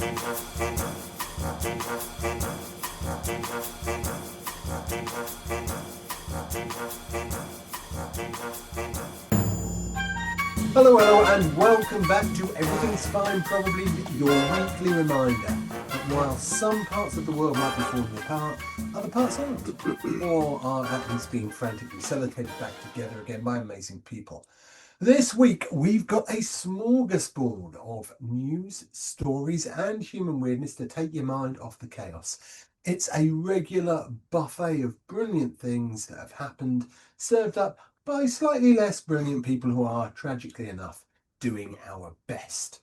Hello, and welcome back to Everything's Fine, probably your weekly reminder that while some parts of the world might be falling apart, other parts aren't, or are at least being frantically sellotated back together again by amazing people. This week, we've got a smorgasbord of news, stories, and human weirdness to take your mind off the chaos. It's a regular buffet of brilliant things that have happened, served up by slightly less brilliant people who are, tragically enough, doing our best.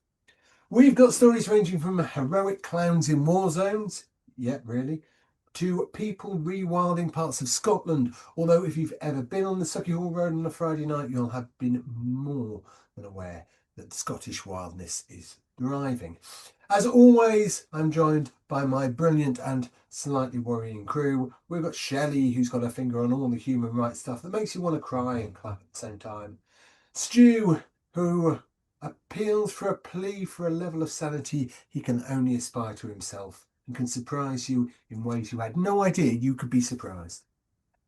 We've got stories ranging from heroic clowns in war zones, really, to people rewilding parts of Scotland. Although if you've ever been on the Sucky Road on a Friday night, you'll have been more than aware that Scottish wildness is thriving. As always, I'm joined by my brilliant and slightly worrying crew. We've got Shelly, who's got her finger on all the human rights stuff that makes you want to cry and clap at the same time. Stu, who appeals for a plea for a level of sanity he can only aspire to himself and can surprise you in ways you had no idea you could be surprised.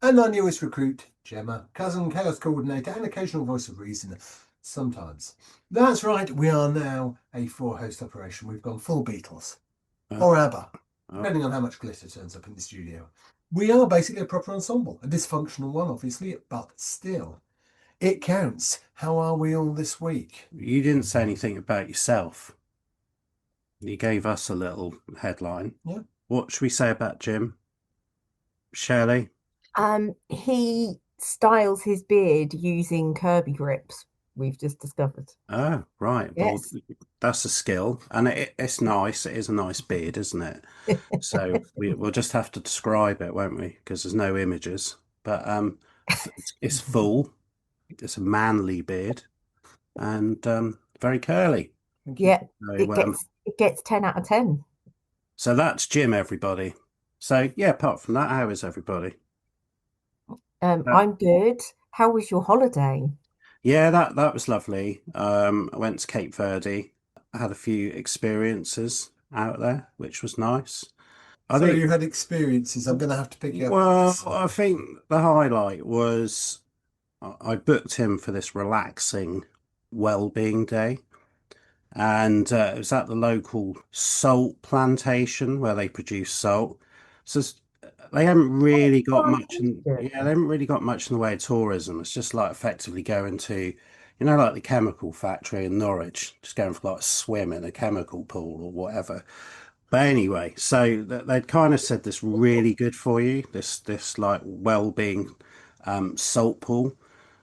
And our newest recruit, Gemma, cousin, chaos coordinator, and occasional voice of reason. Sometimes. That's right, we are now a four-host operation. We've gone full Beatles. Or ABBA, depending on how much glitter turns up in the studio. We are basically a proper ensemble. A dysfunctional one, obviously, but still. It counts. How are we all this week? You didn't say anything about yourself. You gave us a little headline. Yeah. What should we say about Jim? Shelley? He styles his beard using Kirby grips, we've just discovered. Oh, right. Yes. Well, that's a skill. And it's nice. It is a nice beard, isn't it? So we'll just have to describe it, won't we? Because there's no images. But it's full. It's a manly beard. And very curly. Yeah, So, it gets 10 out of 10. So that's Jim, everybody. So yeah, apart from that, how is everybody? I'm good. How was your holiday? Yeah, that was lovely. I went to Cape Verde. I had a few experiences out there, which was nice. So you had experiences. I'm going to have to pick you up. Well, I think the highlight was I booked him for this relaxing well-being day. And it was at the local salt plantation where they produce salt. So they haven't really got much they haven't really got much in the way of tourism. It's just like effectively going to, like the chemical factory in Norwich, just going for like a swim in a chemical pool or whatever. But anyway, so they'd kind of said this really good for you, this like well-being salt pool.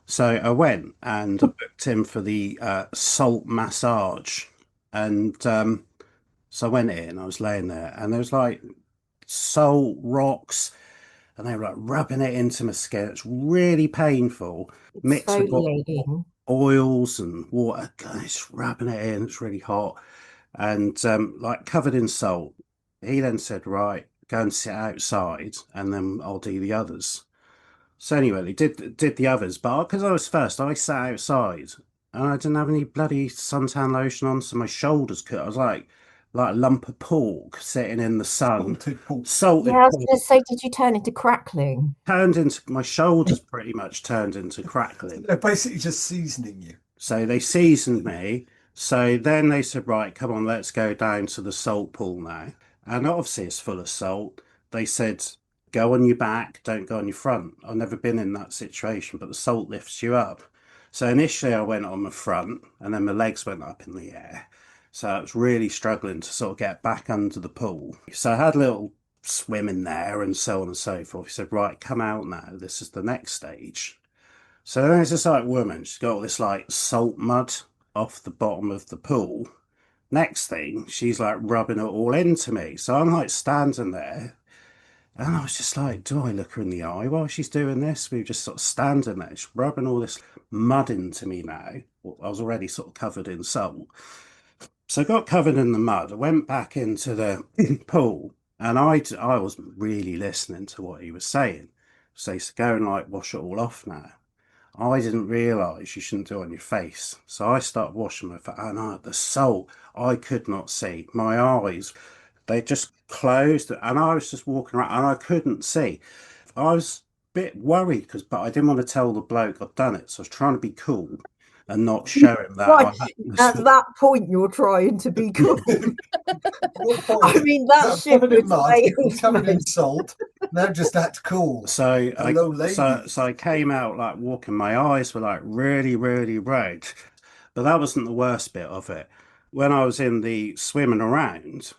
So I went and I booked him for the salt massage. And so I went in, I was laying there, and there was like salt rocks, and they were like rubbing it into my skin. It's really painful, mixed with oils and water. It's rubbing it in, it's really hot, and like covered in salt. He then said, right, go and sit outside, and then I'll do the others. So anyway, they did the others, but because I was first, I sat outside and I didn't have any bloody suntan lotion on, so my shoulders cut. I was like a lump of pork sitting in the sun. Salted yeah, I was going to say, did you turn into crackling? My shoulders pretty much turned into crackling. They're basically just seasoning you. So they seasoned me. So then they said, right, come on, let's go down to the salt pool now. And obviously it's full of salt. They said, go on your back, don't go on your front. I've never been in that situation, but the salt lifts you up. So initially I went on my front and then my legs went up in the air. So I was really struggling to sort of get back under the pool. So I had a little swim in there and so on and so forth. He said, right, come out now. This is the next stage. So then there's this like woman, she's got all this like salt mud off the bottom of the pool. Next thing, she's like rubbing it all into me. So I'm like standing there. And I was just like, do I look her in the eye while she's doing this? We were just sort of standing there, she's rubbing all this mud into me now. I was already sort of covered in salt. So I got covered in the mud. I went back into the pool and I wasn't really listening to what he was saying. So he said, go and like wash it all off now. I didn't realise you shouldn't do it on your face. So I started washing my face, and the salt, I could not see. My eyes, they just closed, and I was just walking around and I couldn't see. I was a bit worried but I didn't want to tell the bloke I'd done it. So I was trying to be cool and not show him that Right, I had at that point, you're trying to be cool. What point? I mean, that ship covered in was mud, sailed, covered in mate. salt. Now just act cool. So Hello, ladies. I came out like walking. My eyes were like really, really red, but that wasn't the worst bit of it. When I was in the swimming around,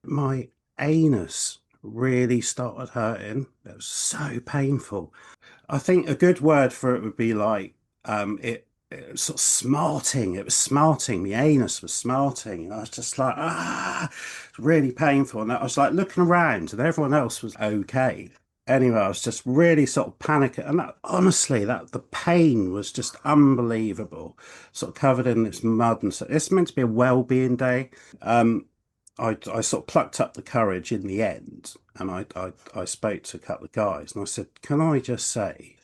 my anus really started hurting. It was so painful. I think a good word for it would be like it was sort of smarting. It was smarting. My anus was smarting. And I was just like, it's really painful. And I was like looking around, and everyone else was okay. Anyway, I was just really sort of panicking. And honestly, that the pain was just unbelievable. Sort of covered in this mud and so. It's meant to be a well-being day. I sort of plucked up the courage in the end, and I spoke to a couple of guys, and I said, "Can I just say,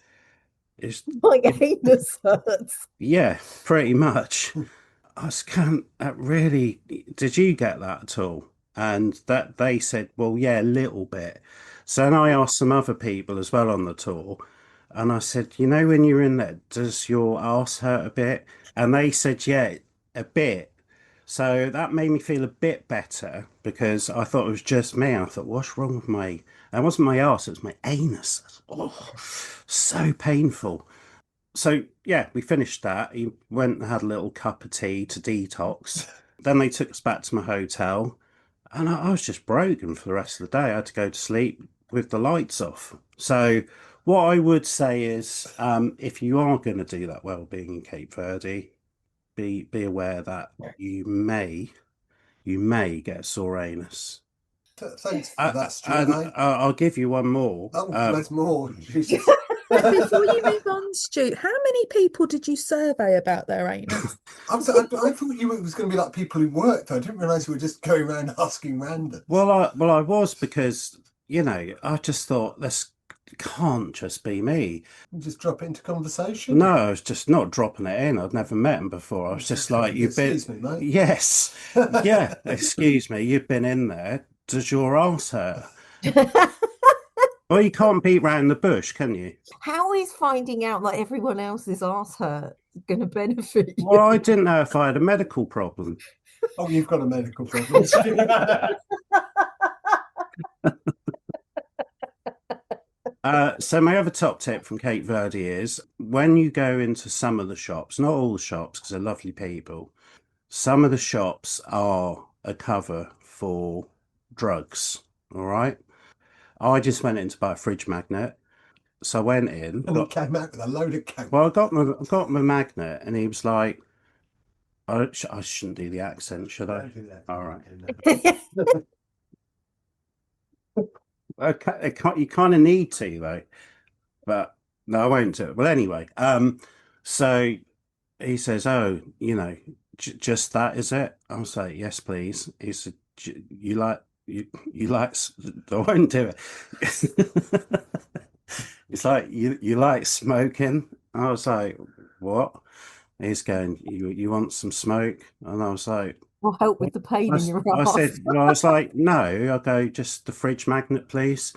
is My anus hurts. yeah, pretty much." I was kind that really, did you get that at all? And that they said, well, yeah, a little bit. So then I asked some other people as well on the tour, and I said, you know, when you're in there, does your arse hurt a bit? And they said, yeah, a bit. So that made me feel a bit better because I thought it was just me. I thought, what's wrong with my? It wasn't my arse, it was my anus. Oh, so painful. So yeah, we finished that. He went and had a little cup of tea to detox. Then they took us back to my hotel, and I was just broken for the rest of the day. I had to go to sleep with the lights off. So what I would say is, if you are going to do that well-being in Cape Verde, be aware that you may get a sore anus. Thanks for that, Stuart. And I'll give you one more. Oh, there's more. Jesus. Before you move on, Stu, how many people did you survey about their anus? I thought it was going to be like people who worked. I didn't realise you were just going around asking random. Well, I was because I just thought this can't just be me. You just drop it into conversation. No, I was just not dropping it in. I'd never met him before. I was just like, you've been. Excuse me, mate. Yes, yeah. Excuse me, you've been in there. Does your arse hurt? Well, you can't beat round the bush, can you? How is finding out that everyone else's arse hurt going to benefit you? Well, I didn't know if I had a medical problem. Oh, you've got a medical problem. So my other top tip from Cape Verde is when you go into some of the shops, not all the shops because they're lovely people, some of the shops are a cover for drugs. All right. I just went in to buy a fridge magnet. So I went in. And he came out with a load of coke. Well, I got my magnet, and he was like, I shouldn't do the accent, should I? All right. Okay, you kind of need to though, but no, I won't do it. Well, anyway, so he says, "Oh, just that is it?" I was like, "Yes, please." He said, "You like you like?" I won't do it. It's like you like smoking. I was like, "What?" He's going, "You want some smoke?" And I was like, Will help with the pain in your I arse. said, well, I was like, no. I go, just the fridge magnet, please.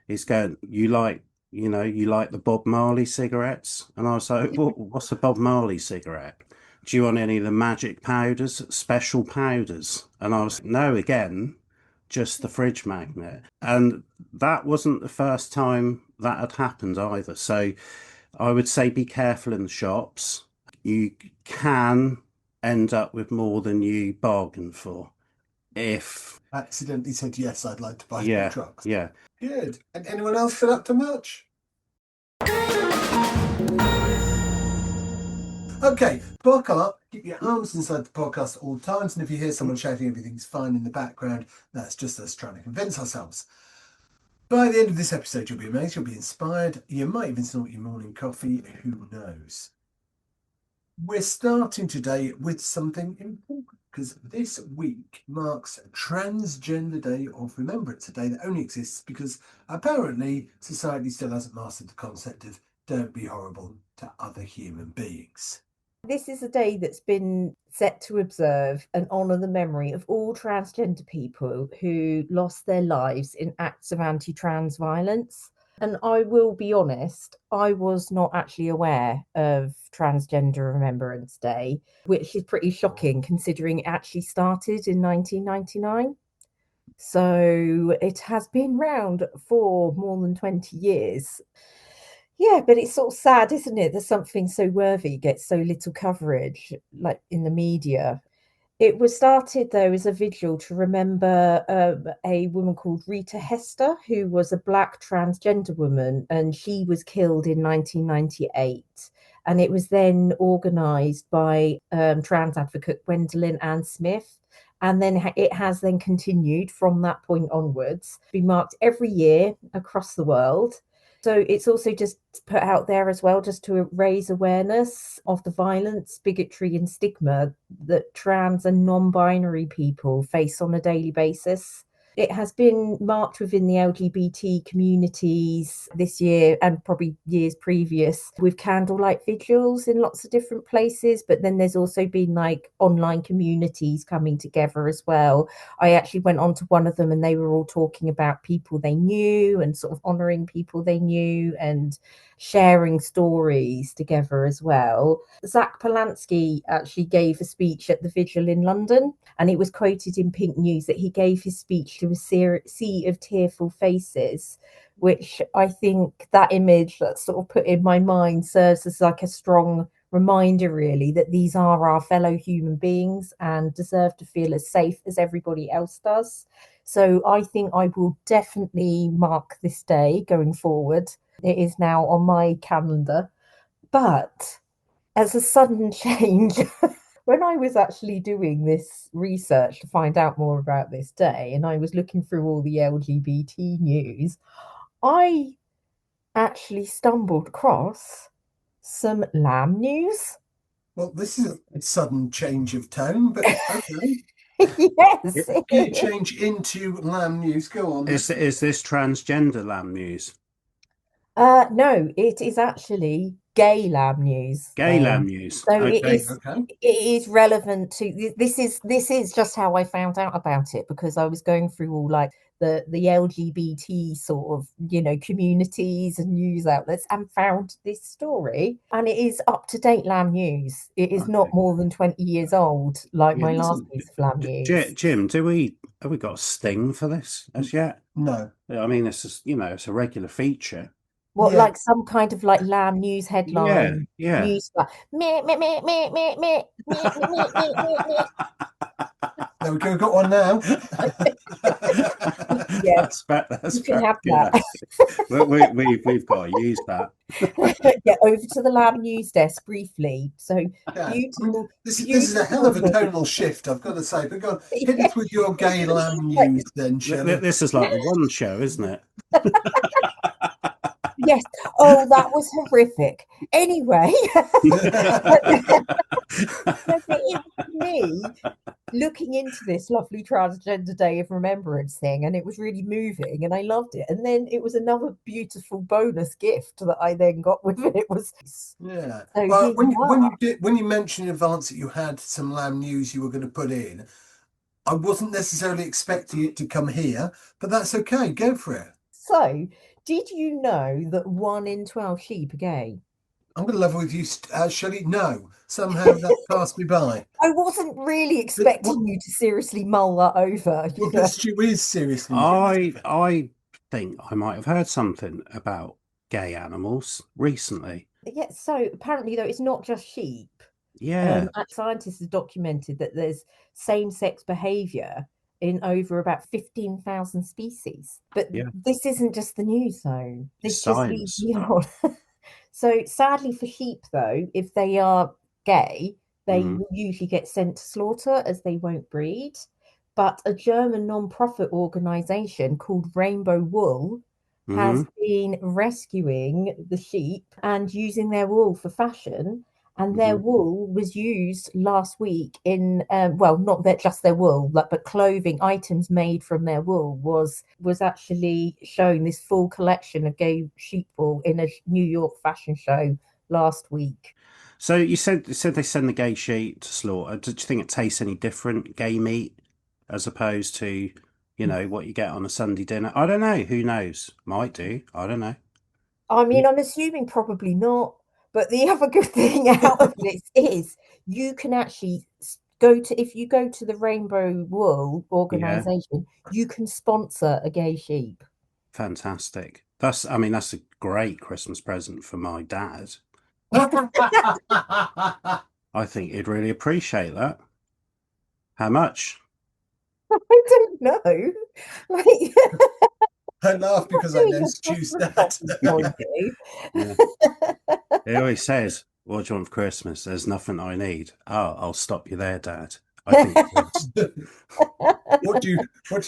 He's going, you like the Bob Marley cigarettes? And I was like, what's a Bob Marley cigarette? Do you want any of the magic powders, special powders? And I was, no, again, just the fridge magnet. And that wasn't the first time that had happened either. So I would say be careful in the shops. You can end up with more than you bargained for if Accidentally said, yes, I'd like to buy yeah some trucks. yeah Good. And anyone else been up to much? Okay, buckle up, keep your arms inside the podcast at all times, and if you hear someone shouting everything's fine in the background, that's just us trying to convince ourselves. By the end of this episode, you'll be amazed, you'll be inspired, you might even snort your morning coffee, who knows. We're starting today with something important because this week marks Transgender Day of Remembrance, a day that only exists because apparently society still hasn't mastered the concept of don't be horrible to other human beings. This is a day that's been set to observe and honour the memory of all transgender people who lost their lives in acts of anti-trans violence. And I will be honest, I was not actually aware of Transgender Remembrance Day, which is pretty shocking considering it actually started in 1999. So it has been round for more than 20 years. Yeah, but it's sort of sad, isn't it, that something so worthy gets so little coverage, like in the media. It was started, though, as a vigil to remember a woman called Rita Hester, who was a Black transgender woman, and she was killed in 1998. And it was then organised by trans advocate Gwendolyn Ann Smith. And then it has then continued from that point onwards, be marked every year across the world. So it's also just put out there as well, just to raise awareness of the violence, bigotry, and stigma that trans and non-binary people face on a daily basis. It has been marked within the LGBT communities this year and probably years previous with candlelight vigils in lots of different places. But then there's also been like online communities coming together as well. I actually went on to one of them and they were all talking about people they knew and sort of honouring people they knew and sharing stories together as well. Zach Polanski actually gave a speech at the vigil in London, and it was quoted in Pink News that he gave his speech to a sea of tearful faces, which I think that image that's sort of put in my mind serves as like a strong reminder, really, that these are our fellow human beings and deserve to feel as safe as everybody else does. So I think I will definitely mark this day going forward. It is now on my calendar. But as a sudden change, when I was actually doing this research to find out more about this day, and I was looking through all the LGBT news, I actually stumbled across some lamb news. Well, this is a sudden change of tone, but okay. Yes. You change into lamb news. Go on. Is this transgender lamb news? No, it is actually gay lamb news. Gay lamb news. So Okay. it is relevant to this is just how I found out about it, because I was going through all like the LGBT sort of, communities and news outlets and found this story, and it is up to date lamb news. It is not more than 20 years old like Yeah, my last piece of lamb news. Jim, have we got a sting for this as yet? No. I mean, this is, it's a regular feature. What, Yeah. like some kind of like lamb news headline? Yeah. News like meh, meh, meh, meh, meh, meh, meh, meh, meh, meh, meh, meh. There we go. Got one now. Yeah, That's you can very have good, that. actually. We've got to use that. Yeah, over to the lamb news desk briefly. So Yeah. beautiful. This is a hell of a tonal shift, I've got to say. But go on, hit us with your gay lamb news then, Shelly. This is like the one show, isn't it? Yes. Oh, that was horrific. Anyway, it was me looking into this lovely Transgender Day of Remembrance thing, and it was really moving, and I loved it. And then it was another beautiful bonus gift that I then got with it. It was Yeah. so Well, when you mentioned in advance that you had some lamb news you were going to put in, I wasn't necessarily expecting it to come here, but that's okay. Go for it. So, did you know that 1 in 12 sheep are gay? I'm going to level with you, Shelley. No, somehow that passed me by. I wasn't really expecting you to seriously mull that over. Well, but Stu is seriously. I think I might have heard something about gay animals recently. Yeah, so apparently, though, it's not just sheep. Yeah. Scientists have documented that there's same-sex behaviour in over about 15,000 species. But this isn't just the news, though. This just leads me on. So sadly for sheep, though, if they are gay, they will usually get sent to slaughter as they won't breed. But a German non-profit organisation called Rainbow Wool has been rescuing the sheep and using their wool for fashion. and their wool was used last week in well, not that just their wool, but clothing items made from their wool was actually showing this full collection of gay sheep wool in a New York fashion show last week. So you said they send the gay sheep to slaughter. Did you think it tastes any different, gay meat, as opposed to, what you get on a Sunday dinner? I don't know. Who knows? Might do. I don't know. I mean, I'm assuming probably not. But the other good thing out of this is you can actually if you go to the Rainbow Wool Yeah, organization, you can sponsor a gay sheep. fantastic. That's a great Christmas present for my dad. I think he'd really appreciate that. How much? I don't know. Like, I laugh because I doing know a Stu's Christmas dad. present for you. Yeah. He always says, "What do you want for Christmas?" There's nothing I need. Oh, I'll stop you there, Dad. I think What do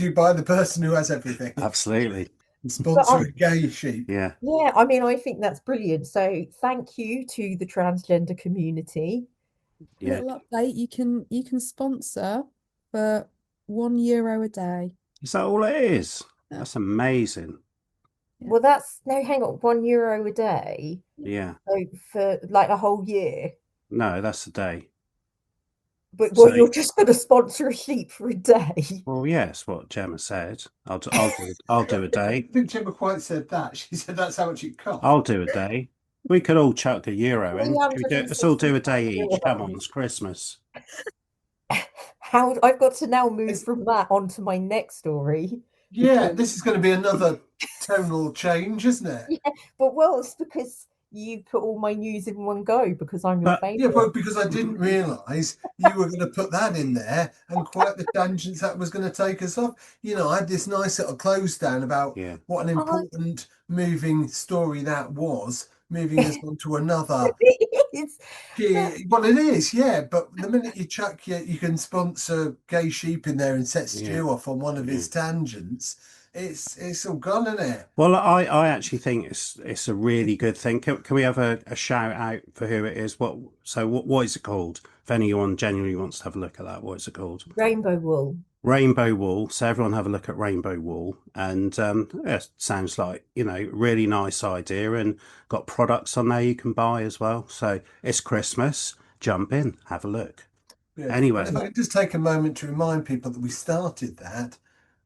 you buy the person who has everything? absolutely. Sponsor a gay sheep. Yeah. Yeah, I mean, I think that's brilliant. So thank you to the transgender community. Yeah. Little update, you can sponsor for €1 a day. Is that all it is? Yeah. That's amazing. Well, that's no, hang on, €1 a day. Yeah. So for like a whole year. No, that's a day. But So, you're just going to sponsor a sheep for a day. well, yes, what Gemma said. I'll do a I day. think Gemma quite said that. She said that's how much it costs. I'll do a day. We could all chuck €1 in. Let's all do a day each. Come on, €365. it's Christmas. How I've got to now move from that on to my next story. Yeah, this is going to be another tonal change, isn't it? Yeah, but well, it's because you put all my news in one go because I'm your But favourite. Yeah, well, because I didn't realise you were going to put that in there and quite the tangents that was going to take us off. I had this nice little close down about yeah, what an important moving story that was, moving us on to another. It's- Well, it is, yeah. But the minute you chuck you can sponsor gay sheep in there and set Stu off on one of his tangents, it's all gone, isn't it? well, I actually think it's a really good thing. Can we have a shout out for who it is? What is it called? If anyone genuinely wants to have a look at that, what is it called? Rainbow wool. Rainbow Wool. So everyone have a look at Rainbow Wool, and it sounds like really nice idea, and got products on there you can buy as well. So it's Christmas. Jump in, have a look. Yeah. Anyway, If I could just take a moment to remind people that we started that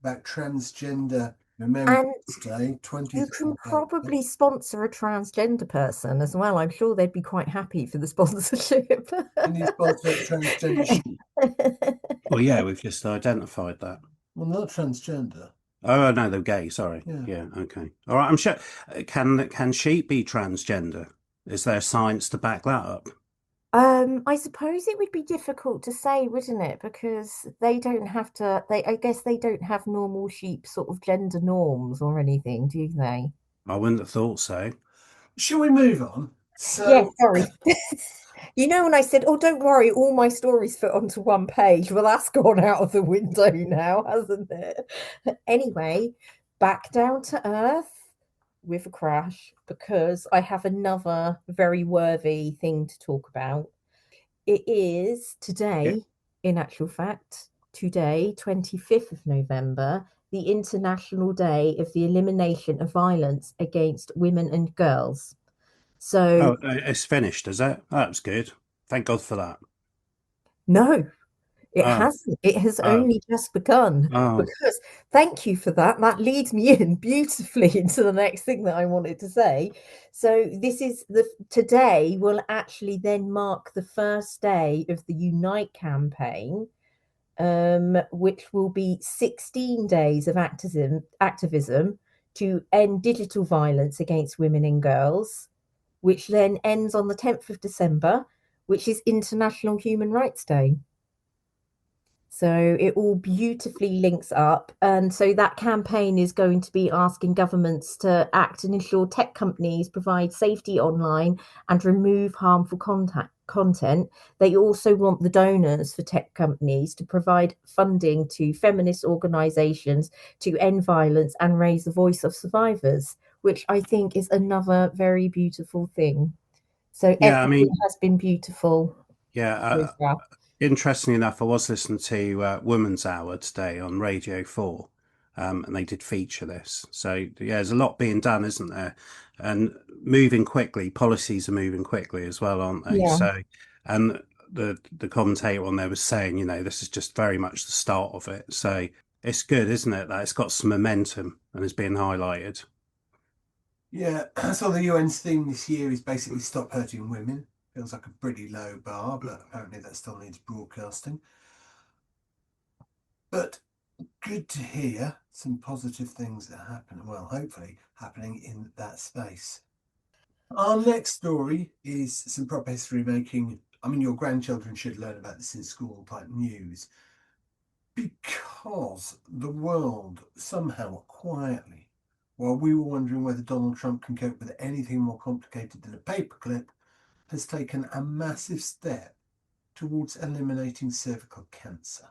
about Transgender Remembrance Day, 20th. You can probably sponsor a transgender person as well. I'm sure they'd be quite happy for the sponsorship. Can you sponsor a transgender sheep? well, yeah, we've just identified that. Well, not transgender. Oh no, they're gay. Sorry. Yeah. Yeah. Okay. All right. I'm sure. Can sheep be transgender? Is there science to back that up? I suppose it would be difficult to say, wouldn't it? Because they don't have to. I guess they don't have normal sheep sort of gender norms or anything, do they? I wouldn't have thought so. Shall we move on? Yeah, sorry. When I said, "Oh, don't worry, all my stories fit onto one page," well, that's gone out of the window now, hasn't it? Anyway, back down to earth with a crash because I have another very worthy thing to talk about. It is today, in actual fact, today, 25th of November, the International Day of the Elimination of Violence Against Women and Girls. So, it's finished, is it? That was good. Thank God for that. no, it hasn't. It has only just begun. Because thank you for that. That leads me in beautifully into the next thing that I wanted to say. So this is today will actually then mark the first day of the Unite campaign, which will be 16 days of activism to end digital violence against women and girls, which then ends on the 10th of December, which is International Human Rights Day. So it all beautifully links up. And so that campaign is going to be asking governments to act and ensure tech companies provide safety online and remove harmful content. They also want the donors for tech companies to provide funding to feminist organizations to end violence and raise the voice of survivors, which I think is another very beautiful thing. So Yeah, I everything mean, has been beautiful yeah. so far. Interestingly enough, I was listening to Women's Hour today on Radio 4, and they did feature this. So, yeah, there's a lot being done, isn't there? And moving quickly, policies are moving quickly as well, aren't they? Yeah. So, and the commentator on there was saying, this is just very much the start of it. So it's good, isn't it, that it's got some momentum and is being highlighted. Yeah, so the UN's theme this year is basically stop hurting women. Feels like a pretty low bar, but apparently that still needs broadcasting. But good to hear some positive things that happen. Well, hopefully happening in that space. Our next story is some proper history making. I mean, your grandchildren should learn about this in school type news. Because the world somehow quietly, while we were wondering whether Donald Trump can cope with anything more complicated than a paperclip, has taken a massive step towards eliminating cervical cancer.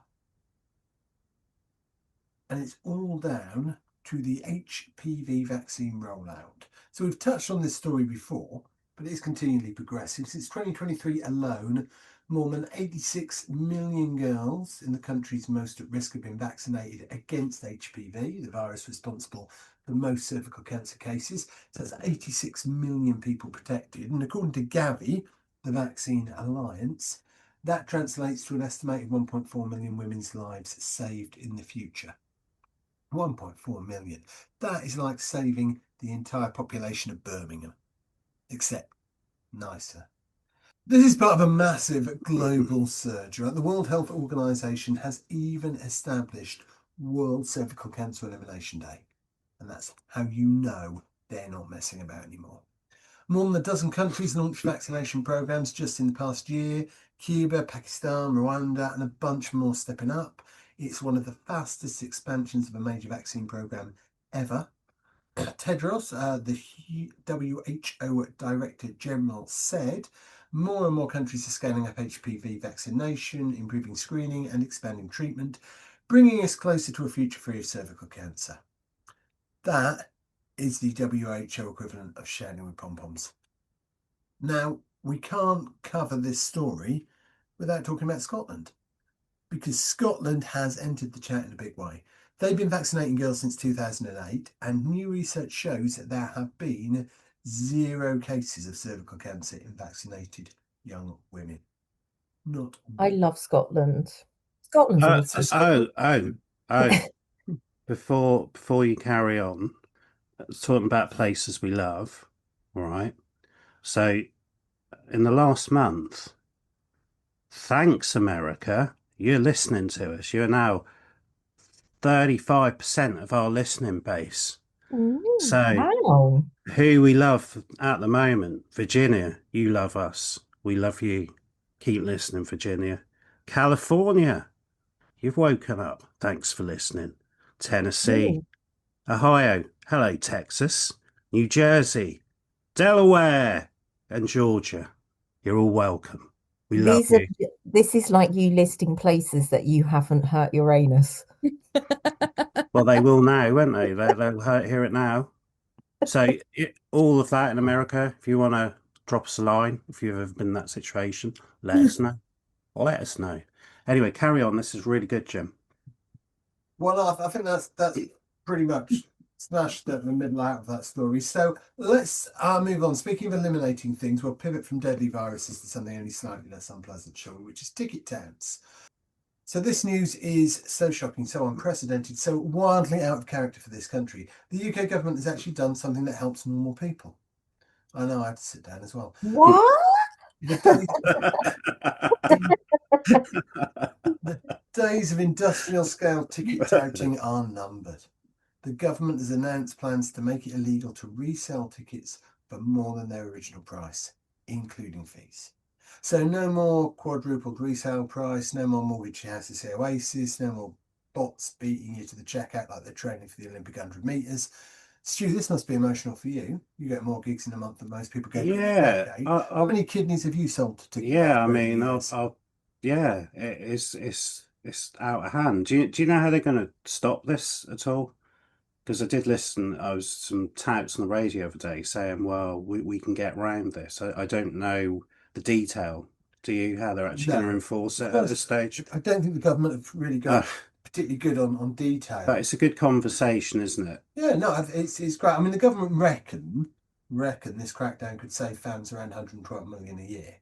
And it's all down to the HPV vaccine rollout. So we've touched on this story before, but it is continually progressing. Since 2023 alone, more than 86 million girls in the countries most at risk have been vaccinated against HPV, the virus responsible for most cervical cancer cases. So that's 86 million people protected. And according to Gavi, the Vaccine Alliance, that translates to an estimated 1.4 million women's lives saved in the future. 1.4 million. That is like saving the entire population of Birmingham, except nicer. This is part of a massive global surge. Right? The World Health Organization has even established World Cervical Cancer Elimination Day. And that's how you know they're not messing about anymore. More than a dozen countries launched vaccination programs just in the past year. Cuba, Pakistan, Rwanda, and a bunch more stepping up. It's one of the fastest expansions of a major vaccine program ever. Tedros, the WHO Director General, said more and more countries are scaling up HPV vaccination, improving screening, and expanding treatment, bringing us closer to a future free of cervical cancer. That is the WHO equivalent of shouting with pom-poms. Now, we can't cover this story without talking about Scotland, because Scotland has entered the chat in a big way. They've been vaccinating girls since 2008, and new research shows that there have been 0 cases of cervical cancer in vaccinated young women. Not I one. love Scotland. Scotland's awesome. Oh. Before you carry on, talking about places we love, all right? So, in the last month, thanks, America, you're listening to us. You're now 35% of our listening base. Ooh, So, wow. who we love at the moment, Virginia, you love us. We love you. Keep listening, Virginia. California, you've woken up. Thanks for listening. Tennessee, Ooh. Ohio, hello, Texas, New Jersey, Delaware, and Georgia. You're all welcome. We love These are you. this is like you listing places that you haven't hurt your anus. Well, they will now, won't they? They'll hear it now. So, all of that in America, if you want to drop us a line, if you've ever been in that situation, let us know. Let us know. Anyway, carry on. This is really good, Jim. Well, I think that's pretty much smashed at the middle out of that story. So let's move on. Speaking of eliminating things, we'll pivot from deadly viruses to something only slightly less unpleasant, shall we, which is ticket touts. So this news is so shocking, so unprecedented, so wildly out of character for this country. The UK government has actually done something that helps normal people. I know, I had to sit down as well. What? The days of industrial scale ticket touting are numbered. The government has announced plans to make it illegal to resell tickets for more than their original price, including fees. So no more quadrupled resale price, no more mortgage houses say Oasis, no more bots beating you to the checkout like they're training for the Olympic 100 metres. Stu, this must be emotional for you. You get more gigs in a month than most people get in a decade. How many kidneys have you sold to ticket? Yeah, I mean, yeah, it's out of hand. Do you know how they're going to stop this at all? Because I did listen, I was some touts on the radio the other day saying, well, we can get round this. I don't know the detail. Do you, how they're actually going to No. enforce it at First, this stage? I don't think the government have really got Oh, particularly good on detail. but it's a good conversation, isn't it? Yeah, no, it's great. I mean, the government reckon this crackdown could save fans around 112 million a year.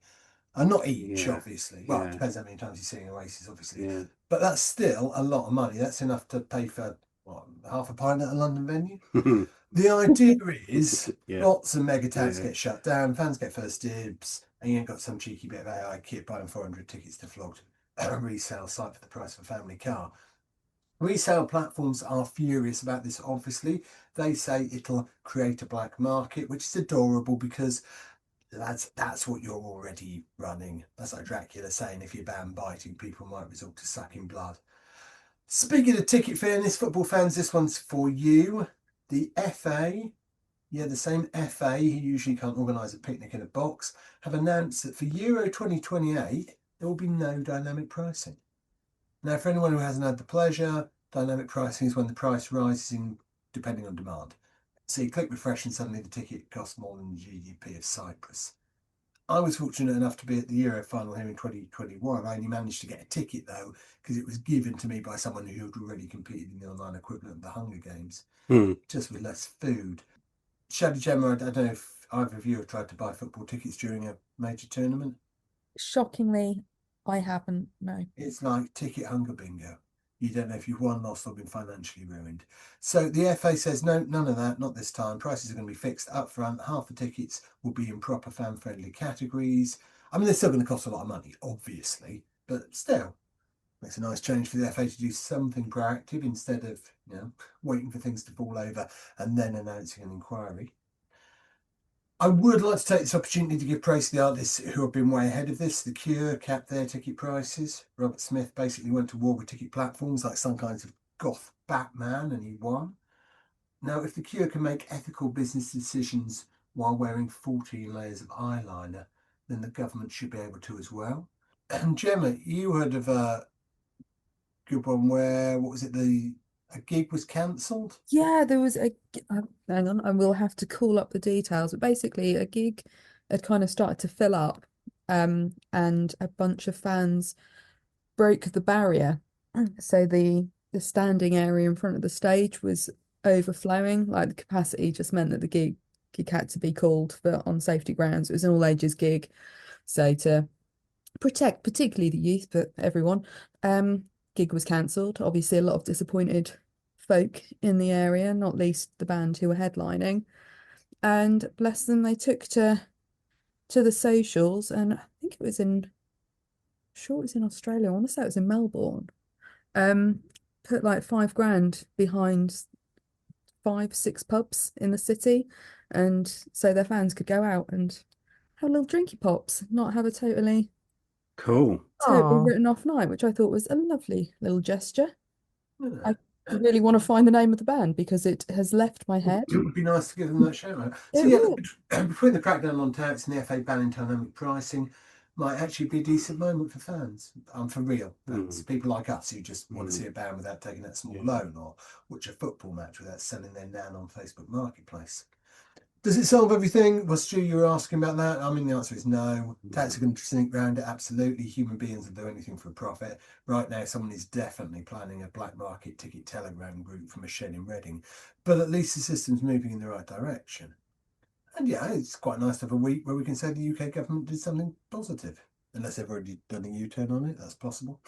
And not each, Yeah, obviously. Well, it yeah, depends how many times you see in Oasis, obviously. yeah. But that's still a lot of money. That's enough to pay for, what, half a pint at a London venue? The idea is Yeah, lots of mega tax yeah. get shut down, fans get first dibs, and you ain't got some cheeky bit of AI kit buying 400 tickets to flog a resale site for the price of a family car. Resale platforms are furious about this, obviously. They say it'll create a black market, which is adorable because that's what you're already running. That's like Dracula saying if you ban biting, people might resort to sucking blood. Speaking of ticket fairness, football fans, this one's for you. The FA, yeah, the same FA who usually can't organise a picnic in a box, have announced that for Euro 2028, there will be no dynamic pricing. Now, for anyone who hasn't had the pleasure, dynamic pricing is when the price rises depending on demand. So you click refresh and suddenly the ticket costs more than the GDP of Cyprus. I was fortunate enough to be at the Euro final here in 2021. I only managed to get a ticket though, because it was given to me by someone who had already competed in the online equivalent of the Hunger Games, just with less food. Shelly, Gemma, I don't know if either of you have tried to buy football tickets during a major tournament. Shockingly, I haven't. No. It's like ticket hunger bingo. You don't know if you've won, lost, or been financially ruined. So the FA says, no, none of that, not this time. Prices are going to be fixed up front. Half the tickets will be in proper fan-friendly categories. I mean, they're still going to cost a lot of money, obviously, but still, makes a nice change for the FA to do something proactive instead of, waiting for things to fall over and then announcing an inquiry. I would like to take this opportunity to give praise to the artists who have been way ahead of this. The Cure capped their ticket prices. Robert Smith basically went to war with ticket platforms like some kinds of goth Batman, and he won. Now, if the Cure can make ethical business decisions while wearing 14 layers of eyeliner, then the government should be able to as well. And Gemma, you heard of a good one where, what was it, a gig was cancelled? Yeah, there was hang on, I will have to call up the details, but basically a gig had kind of started to fill up, and a bunch of fans broke the barrier. So the standing area in front of the stage was overflowing. Like the capacity just meant that the gig had to be called for on safety grounds. It was an all ages gig. So to protect particularly the youth, but everyone, gig was cancelled. Obviously a lot of disappointed folk in the area, not least the band who were headlining. And bless them, they took to the socials, and I think it was sure it was in Australia. I want to say it was in Melbourne. Put like 5 grand behind 5, 6 pubs in the city, and so their fans could go out and have little drinky pops, not have a totally Cool. Aw. written off night, which I thought was a lovely little gesture. Yeah. I really want to find the name of the band because it has left my head. It would be nice to give them that shout out. So It yeah, would. between the crackdown on tax and the FA banning dynamic pricing, might actually be a decent moment for fans. For real fans, people like us who just want to see a band without taking that small loan, or watch a football match without selling their nan on Facebook Marketplace. Does it solve everything? Well, Stu, you were asking about that. I mean, the answer is no. Tax are going to sneak round it. Absolutely. Human beings will do anything for a profit. Right now, someone is definitely planning a black market ticket telegram group from a shed in Reading. But at least the system's moving in the right direction. And yeah, it's quite nice to have a week where we can say the UK government did something positive. Unless they've already done a U-turn on it, that's possible.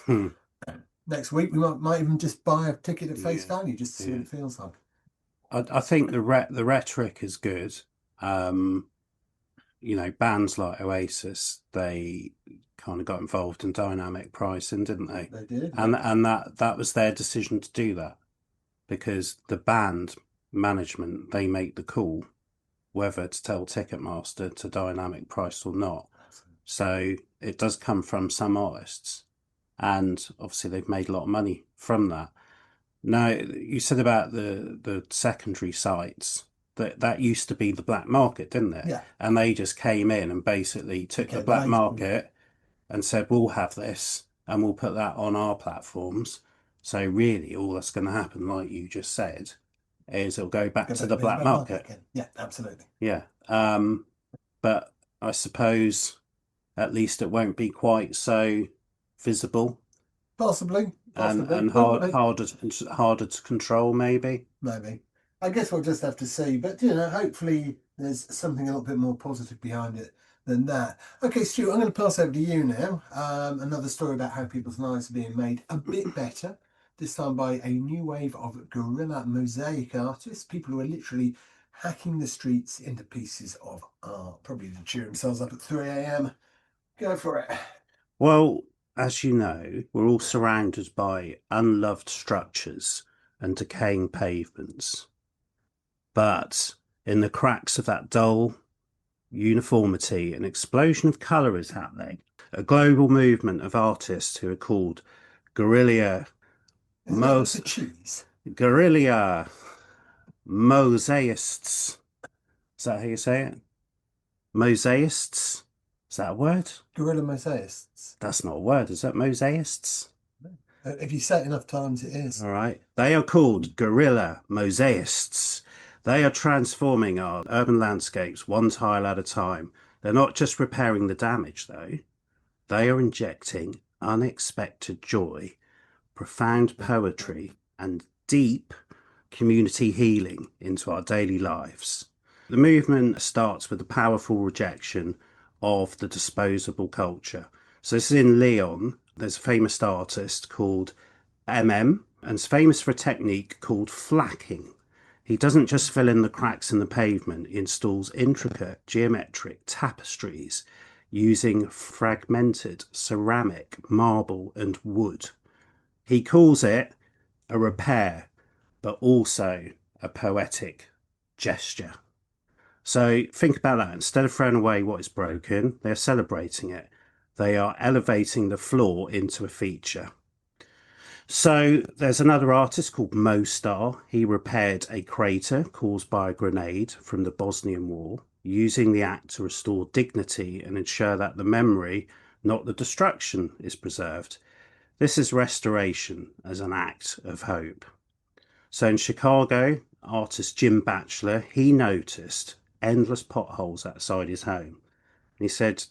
Next week, we might even just buy a ticket at face value just to see what it feels like. I think the rhetoric is good. Bands like Oasis, they kind of got involved in dynamic pricing, didn't they? They did. And that was their decision to do that, because the band management, they make the call whether to tell Ticketmaster to dynamic price or not. So it does come from some artists, and obviously they've made a lot of money from that. Now, you said about the secondary sites, that used to be the black market, didn't it? Yeah. And they just came in and basically took the black market and said, we'll have this and we'll put that on our platforms. So really all that's going to happen, like you just said, is it'll go back Go to back the to black market. again. Yeah, absolutely. Yeah. But I suppose at least it won't be quite so visible Possibly. and Well, harder to control, maybe. maybe. I guess we'll just have to see. But hopefully there's something a little bit more positive behind it than that. Okay, Stuart, I'm going to pass over to you now. Another story about how people's lives are being made a bit better. This time by a new wave of guerrilla mosaic artists, people who are literally hacking the streets into pieces of art, probably to cheer themselves up at 3 a.m. Go for it. Well, as you know, we're all surrounded by unloved structures and decaying pavements. But in the cracks of that dull uniformity, an explosion of colour is happening. A global movement of artists who are called guerrilla Cheese. guerrilla mosaists. Is that how you say it? Mosaists? Is that a word? Guerrilla mosaics. That's not a word, is that mosaists? If you say it enough times, it is. All right. They are called guerrilla mosaists. They are transforming our urban landscapes one tile at a time. They're not just repairing the damage, though. They are injecting unexpected joy, profound poetry, and deep community healing into our daily lives. The movement starts with the powerful rejection of the disposable culture. So this is in Lyon. There's a famous artist called MM, and is famous for a technique called flacking. He doesn't just fill in the cracks in the pavement, he installs intricate geometric tapestries using fragmented ceramic, marble, and wood. He calls it a repair, but also a poetic gesture. So think about that. Instead of throwing away what is broken, they're celebrating it. They are elevating the flaw into a feature. So there's another artist called Mo Star. He repaired a crater caused by a grenade from the Bosnian War, using the act to restore dignity and ensure that the memory, not the destruction, is preserved. This is restoration as an act of hope. So in Chicago, artist Jim Batchelor, he noticed endless potholes outside his home. And he said,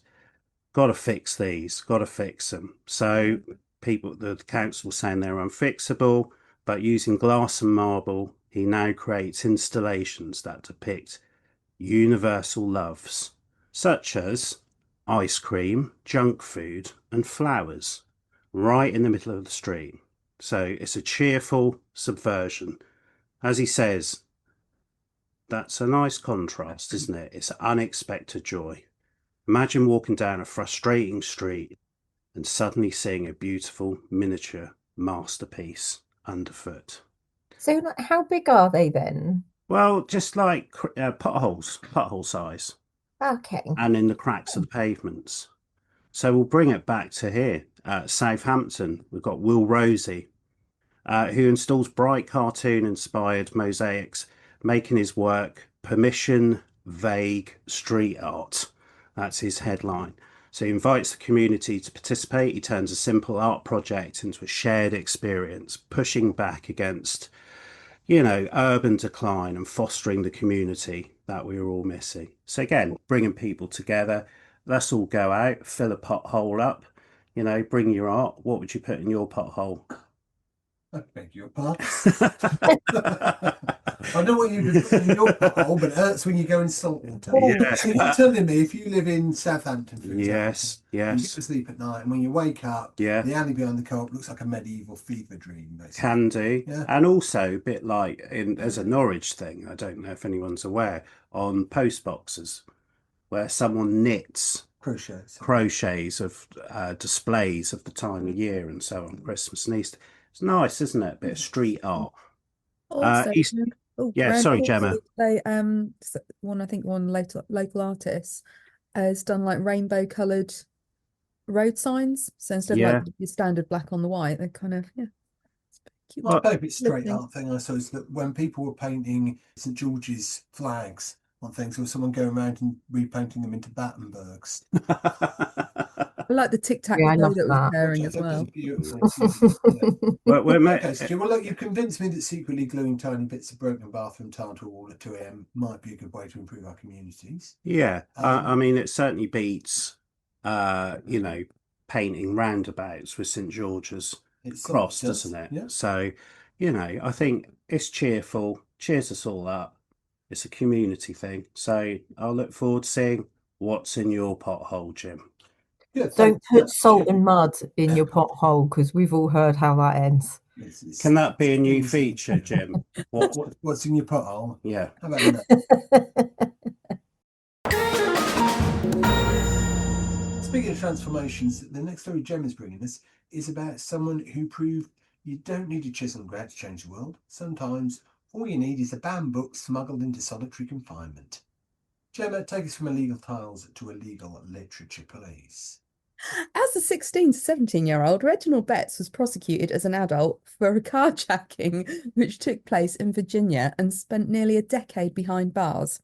got to fix these, got to fix them. So the council saying they're unfixable, but using glass and marble, he now creates installations that depict universal loves, such as ice cream, junk food, and flowers, right in the middle of the street. So it's a cheerful subversion. As he says, that's a nice contrast, isn't it? It's unexpected joy. Imagine walking down a frustrating street and suddenly seeing a beautiful miniature masterpiece underfoot. So, how big are they then? Well, just like pothole size, Okay. and in the cracks of the pavements. So we'll bring it back to here. Southampton, we've got Will Rosie, who installs bright cartoon-inspired mosaics, making his work permission vague street art. That's his headline. So he invites the community to participate. He turns a simple art project into a shared experience, pushing back against, urban decline and fostering the community that we were all missing. So again, bringing people together. Let's all go out, fill a pothole up, bring your art. What would you put in your pothole? I beg your pardon. I know what you put in your pothole, but it hurts when you go in salt water. Yeah. So you're telling me if you live in Southampton, for example, Yes. you get to sleep at night, and when you wake up, Yeah. the alley behind the co-op looks like a medieval fever dream, basically. Can do. Yeah. And also a bit like there's a Norwich thing, I don't know if anyone's aware, on post boxes where someone knits crochets of displays of the time of year and so on, Christmas and Easter. It's nice, isn't it? A bit of street art. Also, Yeah, sorry, Gemma. They one local artist has done like rainbow coloured road signs. So instead of like your standard black on the white, they're kind of it's cute. My favourite street art thing I saw is that when people were painting St George's flags on things, there was someone going around and repainting them into Battenbergs. I like the Yeah, I tic-tac-toe love that was that. pairing Which I as thought was well. beautiful. Yeah. Well, Okay, Stu, well, look, you've convinced me that secretly gluing tiny bits of broken bathroom tile to a wall at 2 a.m. might be a good way to improve our communities. yeah, I Um, mean, it certainly beats, painting roundabouts with St George's it certainly Cross, does. doesn't it? Yeah. So, I think it's cheerful, cheers us all up. It's a community thing. So I'll look forward to seeing what's in your pothole, Jim. Good. Don't Thanks, put salt Stu. and mud in your pothole because we've all heard how that ends. Can that be a new things- feature, Jim? What's in your pothole? Yeah. How about no? Speaking of transformations, the next story Jem is bringing us is about someone who proved you don't need a chisel and grout to change the world. Sometimes all you need is a banned book smuggled into solitary confinement. Gemma, take us from illegal tiles to illegal literature, please. As a 16 to 17-year-old, Reginald Betts was prosecuted as an adult for a carjacking which took place in Virginia and spent nearly a decade behind bars.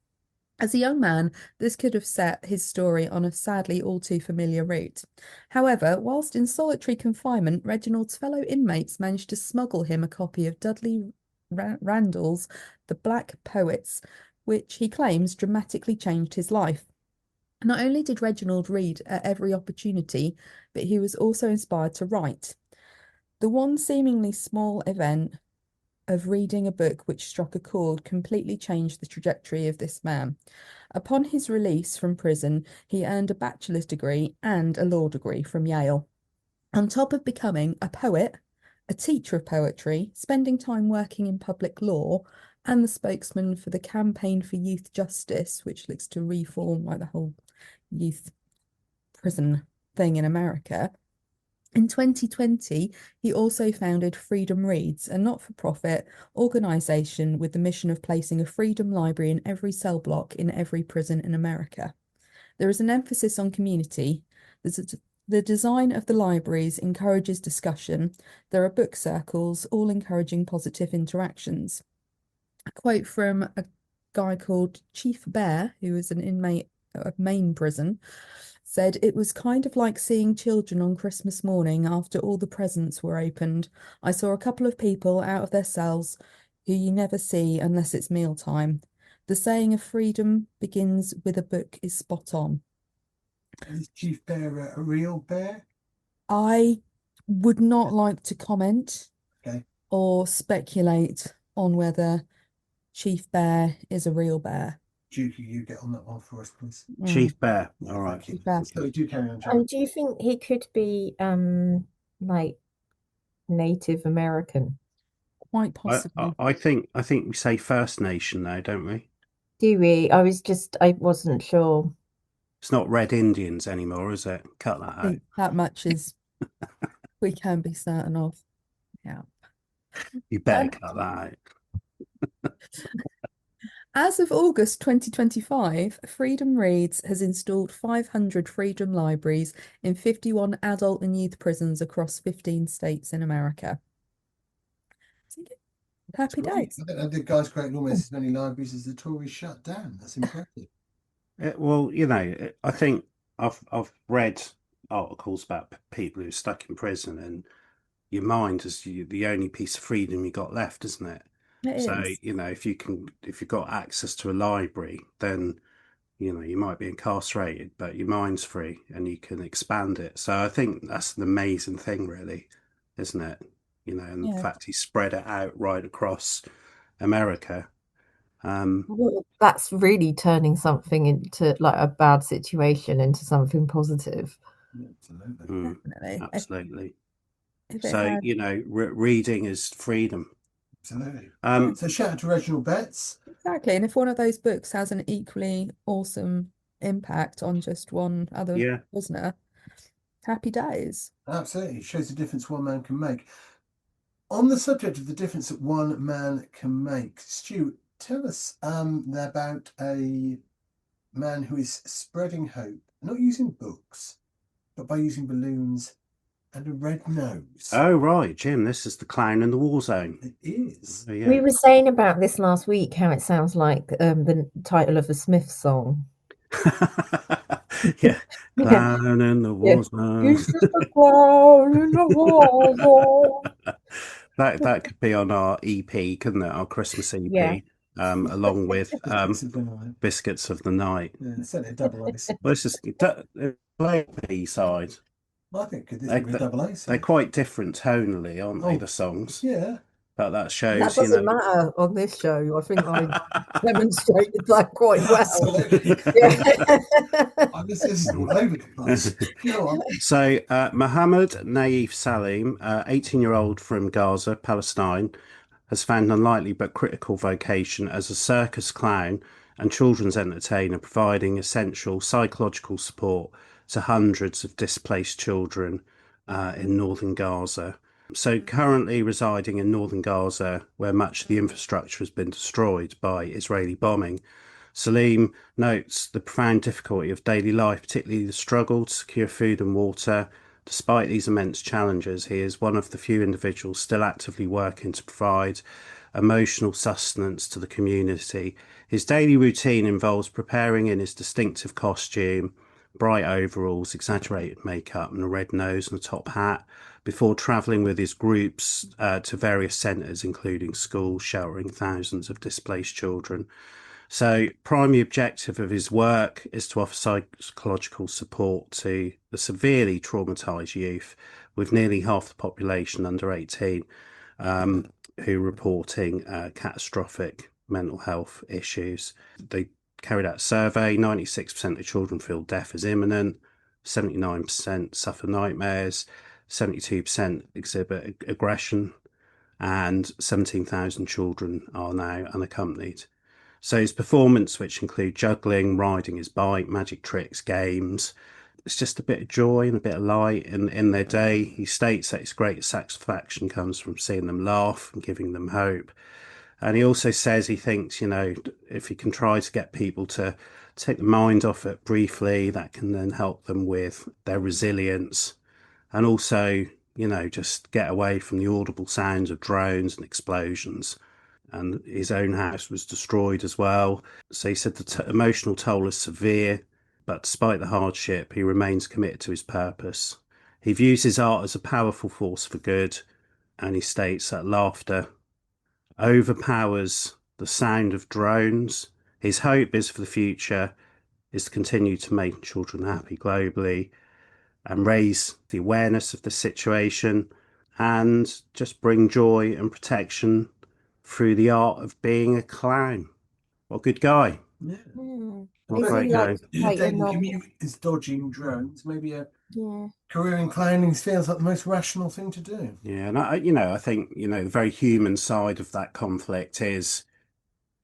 As a young man, this could have set his story on a sadly all too familiar route. However, whilst in solitary confinement, Reginald's fellow inmates managed to smuggle him a copy of Dudley Randall's The Black Poets, which he claims dramatically changed his life. Not only did Reginald read at every opportunity, but he was also inspired to write. The one seemingly small event of reading a book which struck a chord completely changed the trajectory of this man. Upon his release from prison, he earned a bachelor's degree and a law degree from Yale. On top of becoming a poet, a teacher of poetry, spending time working in public law, and the spokesman for the Campaign for Youth Justice, which looks to reform like the whole youth prison thing in America. In 2020, he also founded Freedom Reads, a not-for-profit organisation with the mission of placing a freedom library in every cell block in every prison in America. There is an emphasis on community. The design of the libraries encourages discussion. There are book circles, all encouraging positive interactions. A quote from a guy called Chief Bear, who was an inmate of Maine prison, said it was kind of like seeing children on Christmas morning after all the presents were opened. I saw a couple of people out of their cells who you never see unless it's mealtime. The saying of freedom begins with a book is spot on. Is Chief Bear a real bear? I would not like to comment Okay. or speculate on whether Chief Bear is a real bear. Duke, you get on that one for us, please. Chief Bear. Yeah, All right. thank you. Chief Bear. So do carry on, Gemma. And do you think he could be like Native American? Quite possibly. I think we say First Nation now, don't we? Do we? I wasn't sure. It's not Red Indians anymore, is it? Cut that I out. think that much is we can be certain of. Yeah. You better cut that out. As of August 2025, Freedom Reads has installed 500 Freedom Libraries in 51 adult and youth prisons across 15 states in America. Happy days. I think the guy's creating almost as many libraries as the Tories shut down. That's impressive. Well, I think I've read articles about people who are stuck in prison, and your mind is the only piece of freedom you got left, isn't it? It So, is. if you've got access to a library, then you might be incarcerated, but your mind's free and you can expand it. So I think that's an amazing thing, really, isn't it? And the fact he spread it out right across America. Well, that's really turning something into like a bad situation into something positive. Absolutely. Definitely. Absolutely. If it So, had... reading is freedom. Absolutely. Um, So shout out to Reginald Betts. Exactly. And if one of those books has an equally awesome impact on just one other prisoner, happy days. Absolutely. It shows the difference one man can make. On the subject of the difference that one man can make, Stu, tell us about a man who is spreading hope, not using books, but by using balloons and a red nose. Oh, right, Jim, this is the clown in the war zone. It is. Oh, yeah. We were saying about this last week how it sounds like the title of a Smiths song. Yeah, clown in the Yeah. war zone. He's just a clown in the war zone. That could be on our EP, couldn't it? Our Christmas Yeah. EP, along with Biscuits of the night. Biscuits of the Night. Yeah, certainly a double ace. Well, it's just play B side. I think this They, could be a double ace. they're quite different tonally, aren't they? Oh, The songs, yeah. but that That shows, doesn't matter on this show. I think I demonstrated that quite well. Absolutely. Yeah. This is all over the place. Go on. So, Mohammed Naif Salim, 18-year-old from Gaza, Palestine, has found an unlikely but critical vocation as a circus clown and children's entertainer, providing essential psychological support to hundreds of displaced children in northern Gaza. So, currently residing in northern Gaza, where much of the infrastructure has been destroyed by Israeli bombing, Salim notes the profound difficulty of daily life, particularly the struggle to secure food and water. Despite these immense challenges, he is one of the few individuals still actively working to provide emotional sustenance to the community. His daily routine involves preparing in his distinctive costume, bright overalls, exaggerated makeup, and a red nose and a top hat before travelling with his groups to various centres, including schools, sheltering thousands of displaced children. So, primary objective of his work is to offer psychological support to the severely traumatised youth, with nearly half the population under 18 who are reporting catastrophic mental health issues. They carried out a survey. 96% of children feel death is imminent, 79% suffer nightmares, 72% exhibit aggression, and 17,000 children are now unaccompanied. So his performance, which include juggling, riding his bike, magic tricks, games, it's just a bit of joy and a bit of light in their day. He states that his greatest satisfaction comes from seeing them laugh and giving them hope. And he also says he thinks, if he can try to get people to take the mind off it briefly, that can then help them with their resilience. And also, just get away from the audible sounds of drones and explosions. And his own house was destroyed as well. So he said the emotional toll is severe, but despite the hardship, he remains committed to his purpose. He views his art as a powerful force for good, and he states that laughter overpowers the sound of drones. His hope is for the future is to continue to make children happy globally and raise the awareness of the situation and just bring joy and protection through the art of being a clown. What a good guy. Yeah. What a Isn't great he guy. like His quite a daily novel? commute is dodging drones. Maybe a Yeah. career in clowning feels like the most rational thing to do. Yeah, and I think, the very human side of that conflict is,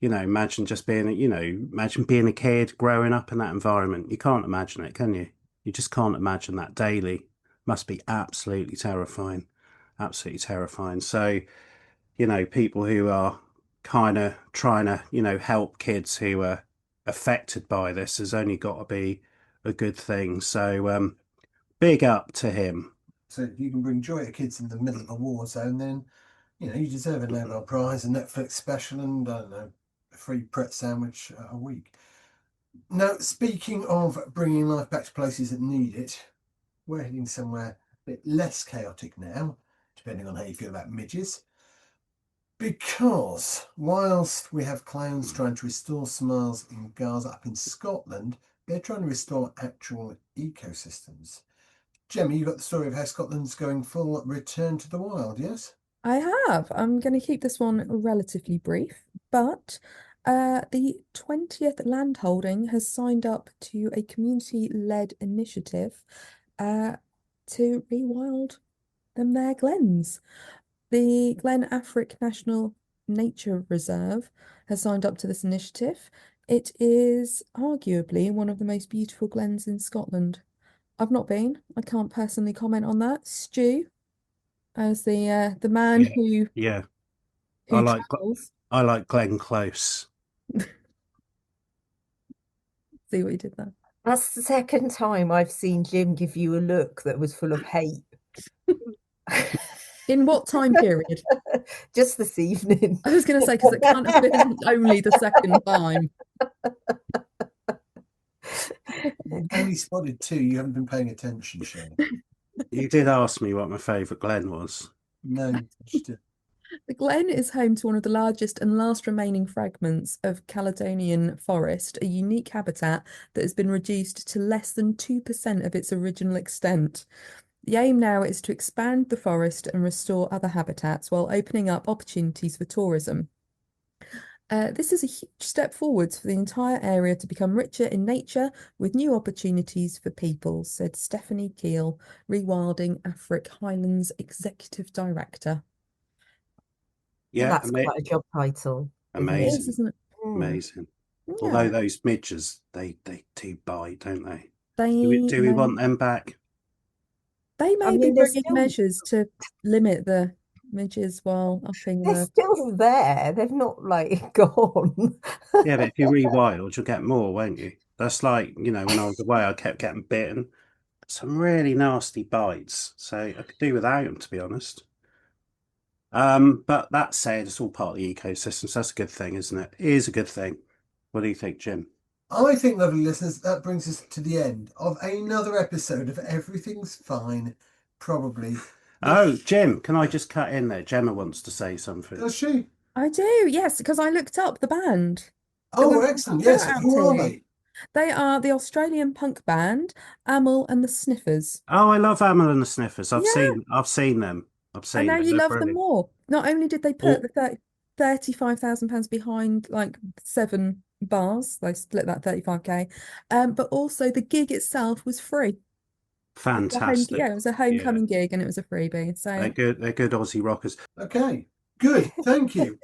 imagine just being, imagine being a kid growing up in that environment. You can't imagine it, can you? You just can't imagine that daily. Must be absolutely terrifying. Absolutely terrifying. So, people who are kind of trying to, help kids who are affected by this has only got to be a good thing. So, big up to him. So if you can bring joy to kids in the middle of a war zone, then you deserve a Nobel Prize, a Netflix special, and I don't know, a free Pret sandwich a week. Now, speaking of bringing life back to places that need it, we're heading somewhere a bit less chaotic now, depending on how you feel about midges. Because whilst we have clowns trying to restore smiles in Gaza, up in Scotland, they're trying to restore actual ecosystems. Gemma, you got the story of how Scotland's going full return to the wild, yes? I have. I'm going to keep this one relatively brief, but the 20th landholding has signed up to a community-led initiative to rewild them their glens. The Glen Affric National Nature Reserve has signed up to this initiative. It is arguably one of the most beautiful glens in Scotland. I've not been. I can't personally comment on that. Stu, as the man who Yeah. I like travels. I like Glenn Close. See what you did there. That's the second time I've seen Jim give you a look that was full of hate. In what time period? Just this evening. I was going to say, because it can't have been only the second time. You've only spotted 2. You haven't been paying attention, Shelly. You did ask me what my favourite glen was. No, just The glen is home to one of the largest and last remaining fragments of Caledonian forest, a unique habitat that has been reduced to less than 2% of its original extent. The aim now is to expand the forest and restore other habitats while opening up opportunities for tourism. This is a huge step forwards for the entire area to become richer in nature with new opportunities for people, said Stephanie Keel, Rewilding Afric Highlands Executive Director. Yeah, That's quite a job title. It amazing, is, isn't it? amazing. Yeah. Although those midges, they do bite, don't they? They Do we want them back? They may be mean, they're bringing still- measures to limit the midges while upping They're the. still there. They've not like gone. Yeah, but if you rewild, you'll get more, won't you? That's like, when I was away, I kept getting bitten. Some really nasty bites, so I could do without them, to be honest. But that said, it's all part of the ecosystem, so that's a good thing, isn't it? It is a good thing. What do you think, Jim? I think, lovely listeners, that brings us to the end of another episode of Everything's Fine, probably. Oh, Jim, can I just cut in there? Gemma wants to say something. Does she? I do, yes, because I looked up the band. Oh, excellent. Yes. Who are they? They are the Australian punk band Amel and the Sniffers. Oh, I love Amel and the Sniffers. I've Yeah. seen them. I've And seen now them. you They're love them brilliant. more. Not only did they put the £35,000 behind like 7 bars, they split that 35k, but also the gig itself was free. Fantastic. It was a homecoming gig and it was a freebie. So They're good Aussie rockers. Okay, good. Thank you.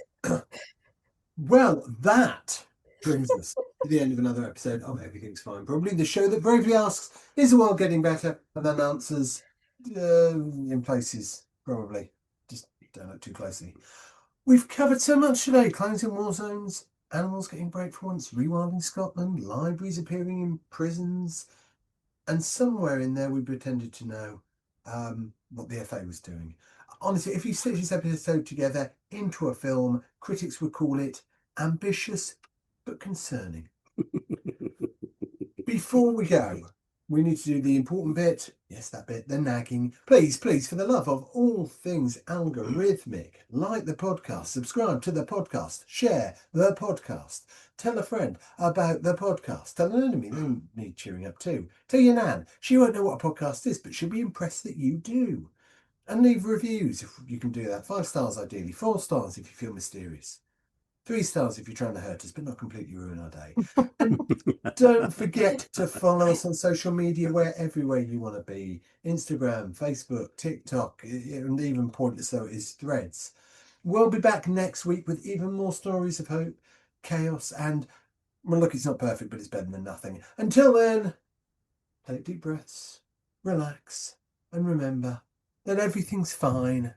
Well, that brings us to the end of another episode of Everything's Fine, probably the show that bravely asks, is the world getting better? And then answers in places, probably. Just don't look too closely. We've covered so much today. Clowns in war zones, animals getting break for once, rewilding Scotland, libraries appearing in prisons, and somewhere in there we pretended to know what the FA was doing. Honestly, if you stitch this episode together into a film, critics would call it ambitious but concerning. Before we go, we need to do the important bit. Yes, that bit, the nagging. Please, for the love of all things algorithmic, like the podcast, subscribe to the podcast, share the podcast, tell a friend about the podcast, tell an enemy, they need cheering up too. Tell your nan, she won't know what a podcast is, but she'll be impressed that you do. And leave reviews if you can do that. 5 stars ideally, 4 stars if you feel mysterious. 3 stars if you're trying to hurt us, but not completely ruin our day. And don't forget to follow us on social media. We're everywhere you want to be. Instagram, Facebook, TikTok, and even pointless though it is, Threads. We'll be back next week with even more stories of hope, chaos, and, well, look, it's not perfect, but it's better than nothing. Until then, take deep breaths, relax, and remember that everything's fine.